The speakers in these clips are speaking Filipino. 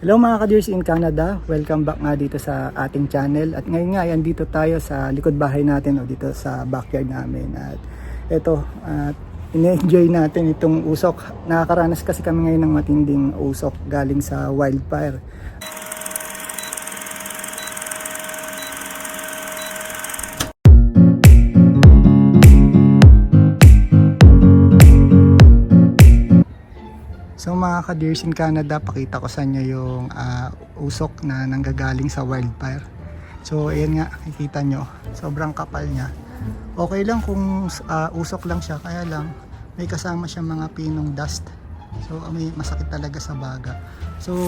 Hello mga ka-dears in Canada, welcome back nga dito sa ating channel. At ngayon nga, dito tayo sa likod bahay natin o dito sa backyard namin. At ito, in-enjoy natin itong usok. Nakakaranas kasi kami ngayon ng matinding usok galing sa wildfire. So mga ka-dears in Canada, pakita ko sa inyo yung usok na nanggagaling sa wildfire. So ayan nga, nakikita nyo, sobrang kapal niya. Okay lang kung usok lang siya, kaya lang may kasama siya mga pinong dust. So may masakit talaga sa baga. So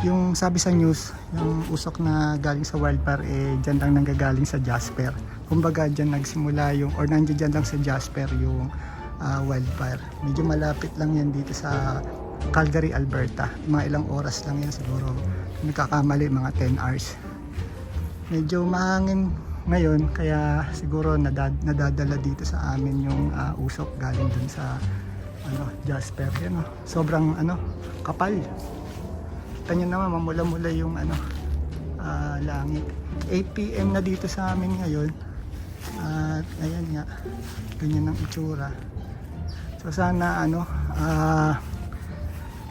yung sabi sa news, yung usok na galing sa wildfire dyan lang nanggagaling sa Jasper. Kumbaga dyan nagsimula yung, or nandiyan dyan lang sa Jasper yung wildfire. Medyo malapit lang yan dito sa Calgary, Alberta. Mga ilang oras lang yan siguro. Nagkakamali, mga 10 hours. Medyo mahangin ngayon, kaya siguro nadadala dito sa amin yung usok galing dun sa Jasper. Yan, sobrang kapal. Kita nyo naman, mamula-mula yung langit. 8 PM na dito sa amin ngayon. At ayan nga, ganyan ang itsura. So sana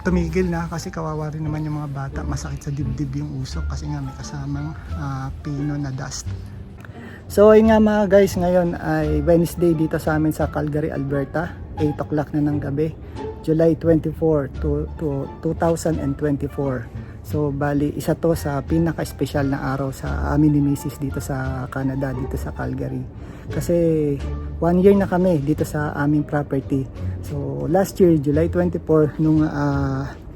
tumigil na, kasi kawawa rin naman yung mga bata. Masakit sa dibdib yung usok kasi nga may kasamang pino na dust. So ayun nga mga guys, ngayon ay Wednesday dito sa amin sa Calgary, Alberta. 8 o'clock na ng gabi, July 24 to 2024. So bali, isa to sa pinaka-espesyal na araw sa amin ni Mrs. dito sa Canada, dito sa Calgary. Kasi 1 year na kami dito sa aming property. So last year, July 24, nung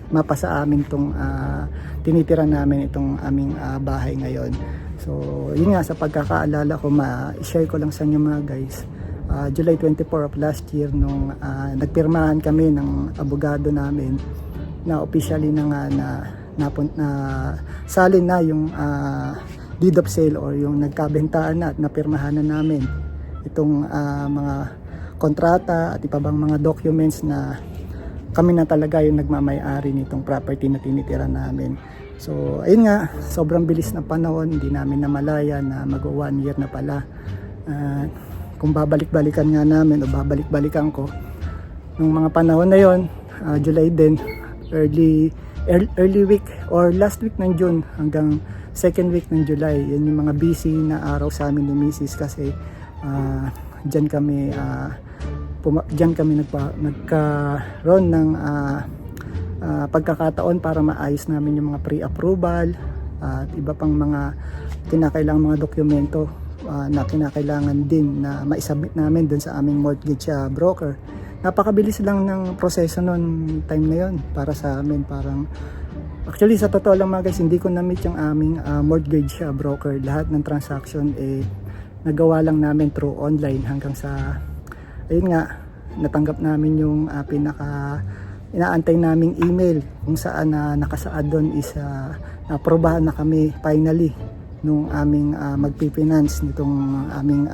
mapa sa amin itong tinitira namin itong aming bahay ngayon. So yun nga, sa pagkakaalala ko, ma-share ko lang sa inyo mga guys. July 24 of last year, nung nagpirmahan kami ng abogado namin na officially na nga na salin na yung deed of sale, or yung nagkabentaan na at napirmahan na namin itong mga kontrata at iba bang mga documents na kami na talaga yung nagmamay-ari nitong property na tinitira namin. So ayun nga, sobrang bilis na panahon, hindi namin namalaya na mag-1 year na pala. Kung babalik-balikan nga namin o babalik-balikan ko nung mga panahon na yon, July din, early week or last week ng June hanggang second week ng July, yan yung mga busy na araw sa amin ni Mrs. kasi dyan kami nagkaroon ng pagkakataon para maayos namin yung mga pre-approval at iba pang mga kinakailangang mga dokumento na kinakailangan din na maisubmit namin dun sa aming mortgage broker. Napakabilis lang ng proseso noon time na yon para sa amin. Parang actually, sa totoo lang mga guys, hindi ko na-meet yung aming mortgage broker. Lahat ng transaction nagawa lang namin through online hanggang sa ayun nga, natanggap namin yung inaantay naming email kung saan nakasaad doon is naprobahan na kami finally nung aming magpifinance nitong aming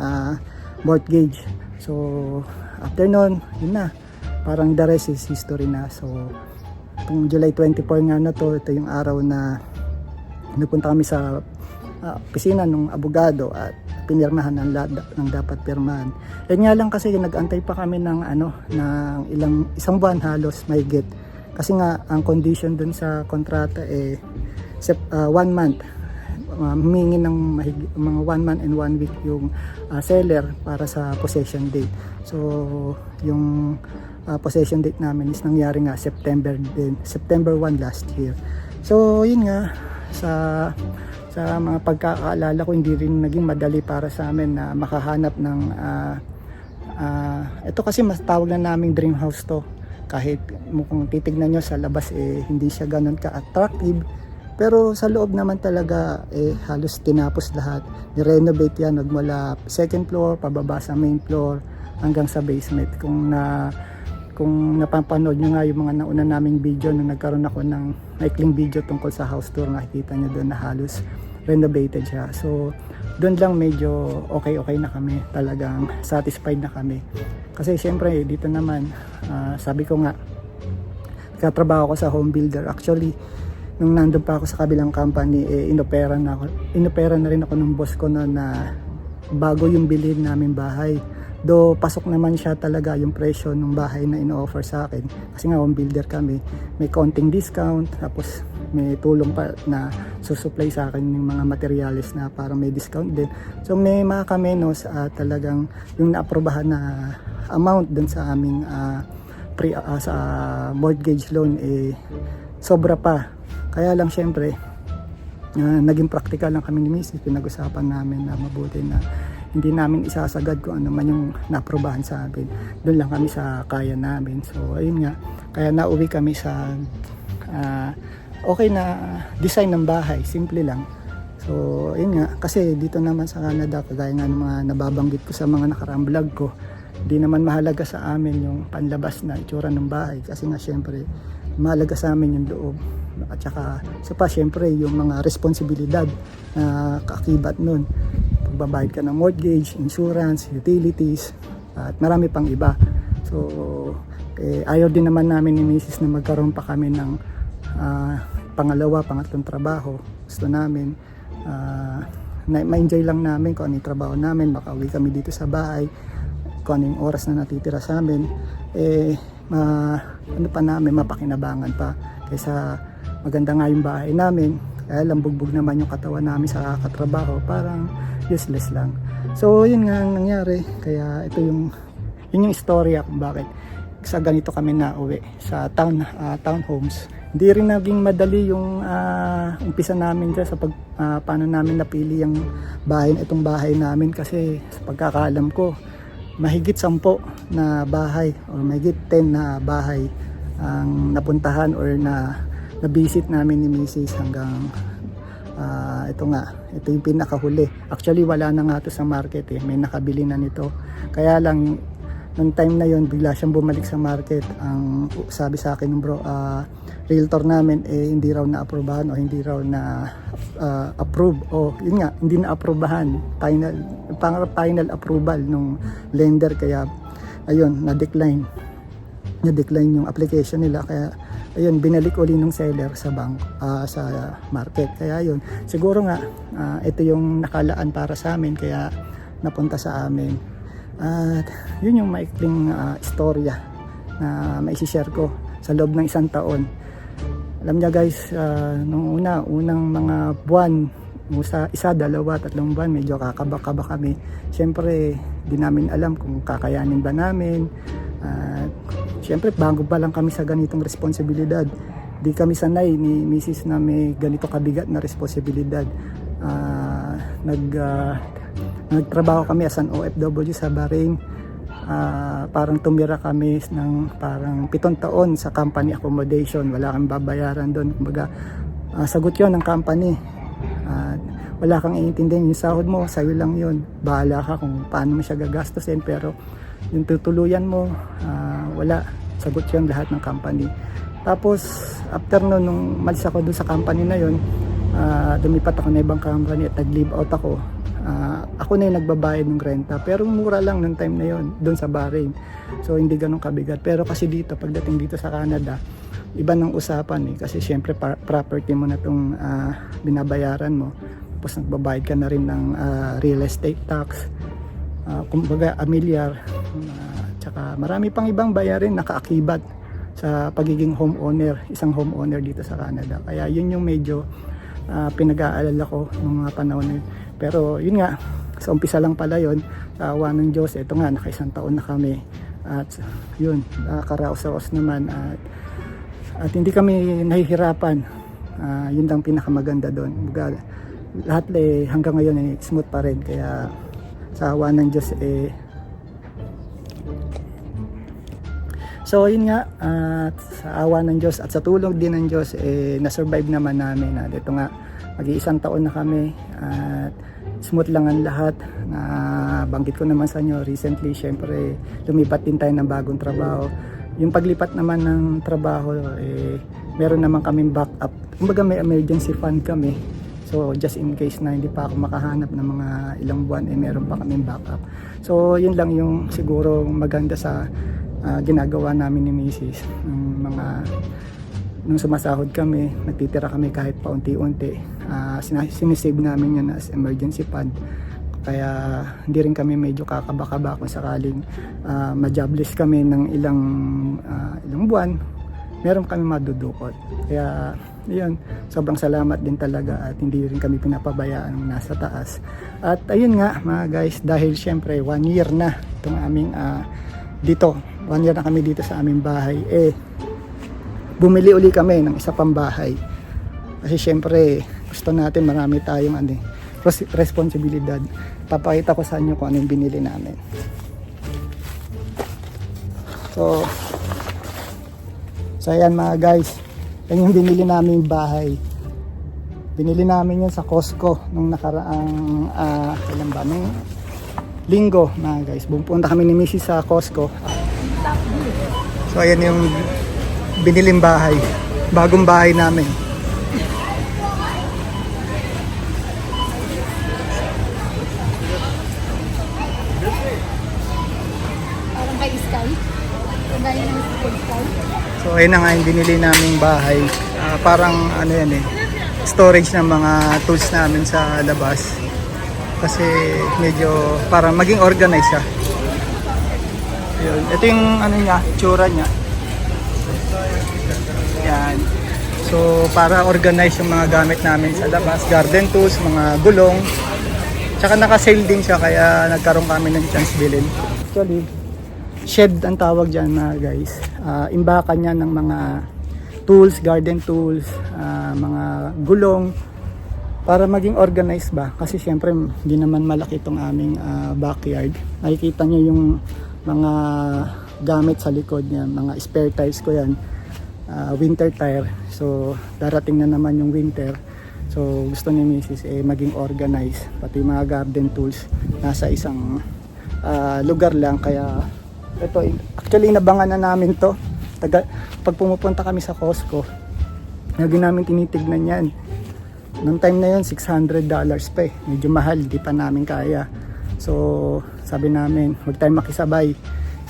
mortgage. So after nun, yun na, parang the rest is history na. So itong July 24 nga na to, ito yung araw na napunta kami sa opisina ng abogado at pinirmahan ng dapat pirmahan. Yan nga lang kasi nag-antay pa kami ng isang buwan halos mahigit. Kasi nga ang condition dun sa kontrata 1 month. Humingi ng mga 1 month and 1 week yung seller para sa possession date. So yung possession date namin is nangyari nga September 1 last year. So yun nga, sa mga pagkakaalala ko, hindi rin naging madali para sa amin na makahanap ng ito kasi mas tawag na naming dream house to. Kahit kung titignan nyo sa labas hindi siya ganun ka-attractive, pero sa loob naman talaga halos tinapos lahat. Ni-renovate yan nagmula second floor pababa sa main floor hanggang sa basement. Kung napapanood nyo nga yung mga nauna naming video na nagkaroon ako ng maikling video tungkol sa house tour, nakikita nyo doon na halos renovated siya. So doon lang medyo okay na kami, talagang satisfied na kami. Kasi syempre dito naman, sabi ko nga, katrabaho ko sa home builder. Actually nung nandun pa ako sa kabilang company, inopera na rin ako ng boss ko na bago yung bilhin namin bahay. Do pasok naman siya talaga yung presyo ng bahay na ino-offer sa akin. Kasi nga home builder kami, may konting discount, tapos may tulong pa na susupply sa akin yung mga materials na parang may discount din. So may mga kamenos talagang yung naaprobahan na amount dun sa aming sa mortgage loan sobra pa. Kaya lang syempre naging practical lang kami ni Mrs. Pinag-usapan namin na mabuti na hindi namin isasagad kung ano man yung naprobahan sa amin. Doon lang kami sa kaya namin. So ayun nga, kaya nauwi kami sa okay na design ng bahay, simple lang. So ayun nga, kasi dito naman sa Canada, kagaya nga ng mga nababanggit ko sa mga nakaraang vlog ko, hindi naman mahalaga sa amin yung panlabas na itsura ng bahay, kasi nga syempre mahalaga sa amin yung loob. At saka so pa syempre yung mga responsibilidad na kaakibat nun, pagbabayad ka ng mortgage, insurance, utilities, at marami pang iba. So ayaw din naman namin ni Mrs. na magkaroon pa kami ng pangatlong trabaho. Gusto namin ma-enjoy lang namin kung ano yung trabaho namin, makauwi kami dito sa bahay, kung ano yung oras na natitira sa amin, ano pa namin, mapakinabangan pa. Kaysa maganda nga yung bahay namin, kaya lang bugbog naman yung katawan namin sa katrabaho, parang useless lang. So yun nga ang nangyari, kaya ito yun yung istorya kung bakit sa ganito kami nauwi sa townhomes. Hindi rin naging madali yung umpisa namin dyan sa paano namin napili yung bahay, itong bahay namin, kasi sa pagkakaalam ko mahigit 10 na bahay o mahigit 10 na bahay ang napuntahan or na-visit namin ni Mrs. hanggang ito yung pinakahuli. Actually wala na nga ito sa market, may nakabili na nito. Kaya lang nung time na yon bigla siyang bumalik sa market. Ang sabi sa akin ng realtor namin hindi raw na-aprobahan o hindi raw na approve, o yun nga, hindi na-aprobahan, final approval nung lender, kaya ayun, na-decline yung application nila. Kaya ayun, binalik uli ng seller sa sa market. Kaya ayun, siguro nga ito yung nakalaan para sa amin, kaya napunta sa amin. At yun yung maikling istorya na maisishare ko sa loob ng 1 taon. Alam niya guys, nung unang mga buwan, isa, dalawa, 3 buwan, medyo kakaba kami. Siyempre, di namin alam kung kakayanin ba namin. Siyempre, bago pa lang kami sa ganitong responsibilidad. Di kami sanay ni Mrs. na may ganito kabigat na responsibilidad. Nagtrabaho kami as an OFW sa Bahrain. Parang tumira kami ng parang 7 taon sa company accommodation. Wala kang babayaran doon. Kumbaga, sagot yon ng company. Wala kang iintindihan, yung sahod mo, sa'yo lang yon. Bahala ka kung paano mo siya gagastusin, pero yung tutuluyan mo, wala. Sagot yon lahat ng company. Tapos, after nun, nung malis ako doon sa company na yon, lumipat ako na ibang company at nag-leave out ako. Ako na yung nagbabayad ng renta, pero mura lang ng time na yon doon sa Bahrain. So hindi ganun kabigat. Pero kasi dito, pagdating dito sa Canada, iba ng usapan kasi syempre property mo na itong binabayaran mo. Tapos nagbabayad ka na rin ng real estate tax, kumbaga amilyar, tsaka marami pang ibang bayarin nakaakibat sa pagiging homeowner, isang homeowner dito sa Canada. Kaya yun yung medyo pinag-aalala ko ng mga panahon na yun. Pero yun nga, sa umpisa lang pala yun, sa awa ng Diyos, ito nga, naka 1 taon na kami. At yun, nakakaraos-raos naman. At hindi kami nahihirapan. Yun lang pinakamaganda doon. Lahat hanggang ngayon smooth pa rin. Kaya sa awa ng Diyos so yun nga, sa awa ng Diyos at sa tulong din ng Diyos, na-survive naman namin. Ito nga, mag-1 taon na kami at smooth lang ang lahat. Banggit ko naman sa inyo, recently syempre lumipat din tayo ng bagong trabaho. Yung paglipat naman ng trabaho, meron naman kaming backup. Kumbaga may emergency fund kami. So just in case na hindi pa ako makahanap ng mga ilang buwan, meron pa kaming backup. So yun lang yung siguro maganda sa ginagawa namin ni Mrs. Mga nung sumasahod kami, nagtitira kami kahit paunti-unti. Sinisave namin yun as emergency fund. Kaya hindi rin kami medyo kakaba-kaba kung sakaling ma-jobless kami ng ilang buwan, meron kami madudukot. Kaya yun, sobrang salamat din talaga at hindi rin kami pinapabayaan ng nasa taas. At ayun nga mga guys, dahil syempre 1 year na itong aming dito, 1 year na kami dito sa aming bahay, bumili uli kami ng isa pang bahay. Kasi syempre gusto natin marami tayong responsibilidad. Papakita ko sa inyo kung ano yung binili namin. So ayan mga guys, yan yung binili namin bahay. Binili namin yun sa Costco nung nakaraang kailan ba? Nung linggo mga guys. Pumunta kami ni Mrs. sa Costco. So ayan yung biniling bahay. Bagong bahay namin. Parang kay Sky. Kagaya ng Sky. So ayun na nga yung binili naming bahay. Parang ano yan storage ng mga tools namin sa labas. Kasi medyo parang maging organized siya. Ayun. Ito yung ano niya, tsura niya. Yan. So para organize yung mga gamit namin sa labas, garden tools, mga gulong. Tsaka naka-sale din siya kaya nagkaroon kami ng chance bilhin. Actually, shed ang tawag dyan mga guys. Imbakan niya ng mga tools, garden tools, mga gulong para maging organized ba. Kasi syempre hindi naman malaki itong aming backyard. Nakikita niyo yung mga gamit sa likod niya, mga spare tires ko yan, winter tire. So darating na naman yung winter. So gusto ni Mrs. maging organized. Pati mga garden tools nasa isang lugar lang. Kaya ito, actually nabangan na namin to. Pag pumupunta kami sa Costco, lagi namin tinitignan yan. Noong time na yun, $600 pa eh. Medyo mahal, di pa namin kaya. So sabi namin, huwag tayong makisabay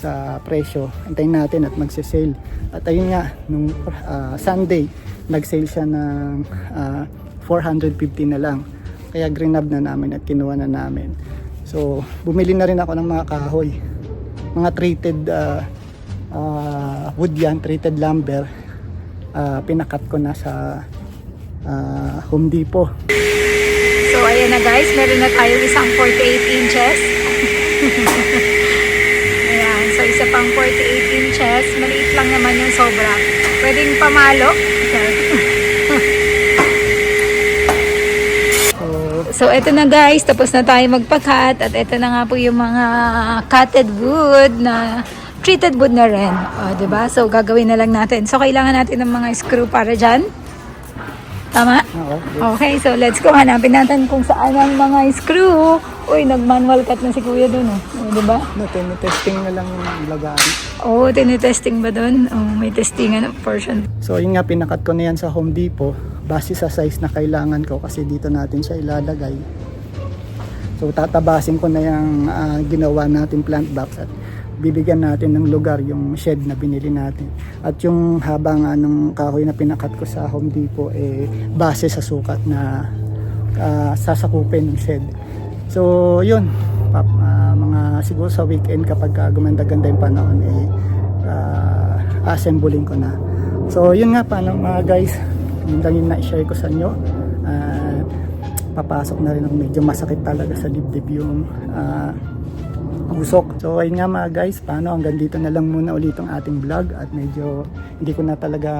sa presyo. Antayin natin at magsisale. At ayun nga, nung Sunday, nag-sale siya ng 450 na lang. Kaya grinab na namin at kinuha na namin. So bumili na rin ako ng mga kahoy. Mga treated wood yan, treated lumber. Pinakat ko na sa Home Depot. So ayan na guys, meron na tayo isang 48 inches. Ayan, so isa pang 48 inches. Maliit lang naman yung sobra. Pwedeng pamalo. So eto na guys, tapos na tayo magpa-cut at eto na nga po yung mga cutted wood na treated wood na rin. O, diba? So gagawin na lang natin. So kailangan natin ng mga screw para dyan. Tama? Okay, so let's go. Hanapin natin kung saan ang mga screw. Uy, nag-manual cut na si kuya dun. O, diba? Testing na lang yung lagaan. Oo, tinitesting ba dun? Oh, may testingan portion. So yun nga, pinakat ko na yan sa Home Depot base sa size na kailangan ko kasi dito natin siya ilalagay. So tatabasin ko na yung ginawa natin plant box at bibigyan natin ng lugar yung shed na binili natin. At yung haba nga ng kahoy na pinakat ko sa Home Depot base sa sukat na sasakupin ng shed. So yun, mga siguro sa weekend kapag gumanda-ganda yung panahon assembling ko na. So yun nga, paano mga guys, yun lang yung na-share ko sa inyo. Papasok na rin ako, medyo masakit talaga sa dibdib yung usok. So ayun nga mga guys, paano, hanggang dito na lang muna ulit ang ating vlog at medyo hindi ko na talaga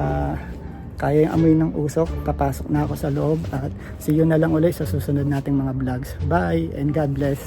kaya yung amoy ng usok. Papasok na ako sa loob at see you na lang ulit sa susunod nating mga vlogs. Bye and God bless.